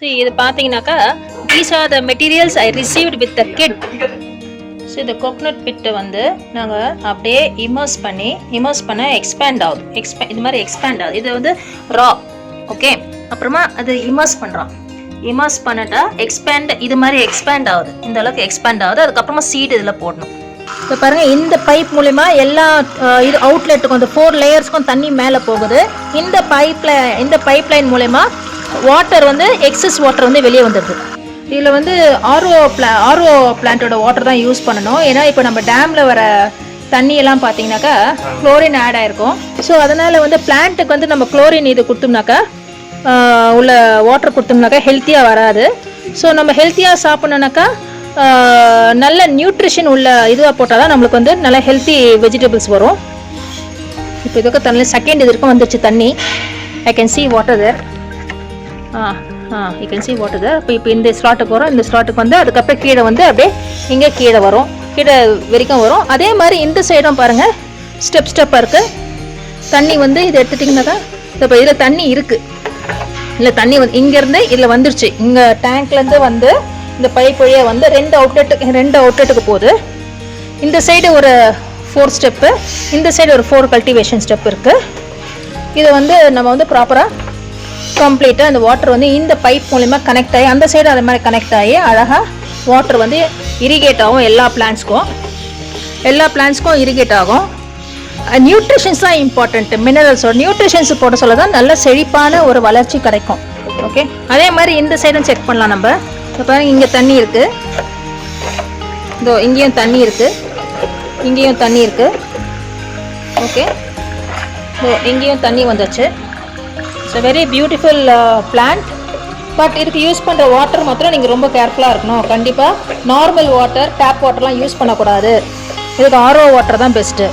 See, இது பார்த்தீங்கன்னாக்கா these are the materials I received with the kit. So இந்த coconut பிட்டை வந்து நாங்கள் அப்படியே இமர்ஸ் பண்ண எக்ஸ்பேண்ட் ஆகுது. இது மாதிரி எக்ஸ்பேண்ட் ஆகுது. இது வந்து ரா, ஓகே. அப்புறமா அது இமர்ஸ் பண்ணுறோம். இமர்ஸ் பண்ணிட்டா இது மாதிரி எக்ஸ்பேண்ட் ஆகுது. இந்த அளவுக்கு எக்ஸ்பேண்ட் ஆகுது. அதுக்கப்புறமா சீட் இதில் போடணும். இப்போ பாருங்கள், இந்த பைப் மூலிமா எல்லா இது அவுட்லெட்டுக்கும் இந்த 4 லேயர்ஸ்க்கும் தண்ணி மேலே போகுது. இந்த பைப் லைன் மூலயமா வாட்டர் வந்து எக்ஸஸ் வாட்டர் வந்து வெளியே வந்துடுது. இதில் வந்து ஆர்ஓ பிளான்ட்டோட வாட்டர் தான் யூஸ் பண்ணணும். ஏன்னா இப்போ நம்ம டேமில் வர தண்ணியெல்லாம் பார்த்தீங்கன்னாக்கா குளோரின் ஆட் ஆகிருக்கும். ஸோ அதனால் வந்து பிளான்ட்டுக்கு வந்து நம்ம குளோரின் இது கொடுத்தோம்னாக்கா உள்ள வாட்டர் கொடுத்தோம்னாக்கா ஹெல்த்தியாக வராது. ஸோ நம்ம ஹெல்த்தியாக சாப்பிட்ணுன்னாக்கா நல்ல நியூட்ரிஷன் உள்ள இதுவாக போட்டால் தான் நம்மளுக்கு வந்து நல்ல ஹெல்த்தி வெஜிடபிள்ஸ் வரும். இப்போ இதுக்கு தண்ணி செகண்ட் இது இருக்கும் வந்துச்சு தண்ணி. I can see water there. You can see water there. இப்போ இந்த ஸ்லாட்டுக்கு வரும். இந்த ஸ்லாட்டுக்கு வந்து அதுக்கப்புறம் கீழே வந்து அப்படியே இங்கே கீழே வரும். கீழே வரைக்கும் வரும். அதே மாதிரி இந்த சைடும் பாருங்கள், ஸ்டெப்பாக இருக்குது தண்ணி. வந்து இது எடுத்துட்டிங்கனாக்கா இப்போ இதில் தண்ணி இருக்குது. இல்லை தண்ணி வந்து இங்கேருந்து இதில் வந்துருச்சு. இங்கே டேங்க்லேருந்து வந்து இந்த பைப் வழியாக வந்து ரெண்டு அவுட்லெட்டுக்கு போகுது. இந்த சைடு ஒரு 4 ஸ்டெப்பு, இந்த சைடு ஒரு 4 கல்டிவேஷன் ஸ்டெப் இருக்குது. இதை வந்து நம்ம வந்து ப்ராப்பராக கம்ப்ளீட்டாக அந்த வாட்டர் வந்து இந்த பைப் மூலிமா கனெக்ட் ஆகி அந்த சைடு அது மாதிரி கனெக்ட் ஆகி அழகாக வாட்டர் வந்து இரிகேட் ஆகும். எல்லா பிளான்ட்ஸ்க்கும் இரிகேட் ஆகும். நியூட்ரிஷன்ஸ் தான் இம்பார்ட்டன்ட். மினரல்ஸோட நியூட்ரிஷன்ஸ் போட சொல்ல தான் நல்ல செழிப்பான ஒரு வளர்ச்சி கிடைக்கும். ஓகே, அதே மாதிரி இந்த சைடும் செக் பண்ணலாம் நம்ம. இப்போ பாருங்கள், இங்கே தண்ணி இருக்குது. இதோ இங்கேயும் தண்ணி இருக்குது. ஓகே, ஸோ இங்கேயும் தண்ணி வந்துச்சு. It's very beautiful plant. But இதுக்கு யூஸ் பண்ணுற வாட்டர் மாத்திரம் நீங்கள் ரொம்ப கேர்ஃபுல்லாக இருக்கணும். கண்டிப்பாக நார்மல் வாட்டர், டேப் வாட்டர்லாம் யூஸ் பண்ணக்கூடாது. இதுக்கு ஆர்ஓ வாட்டர் தான் பெஸ்ட்டு.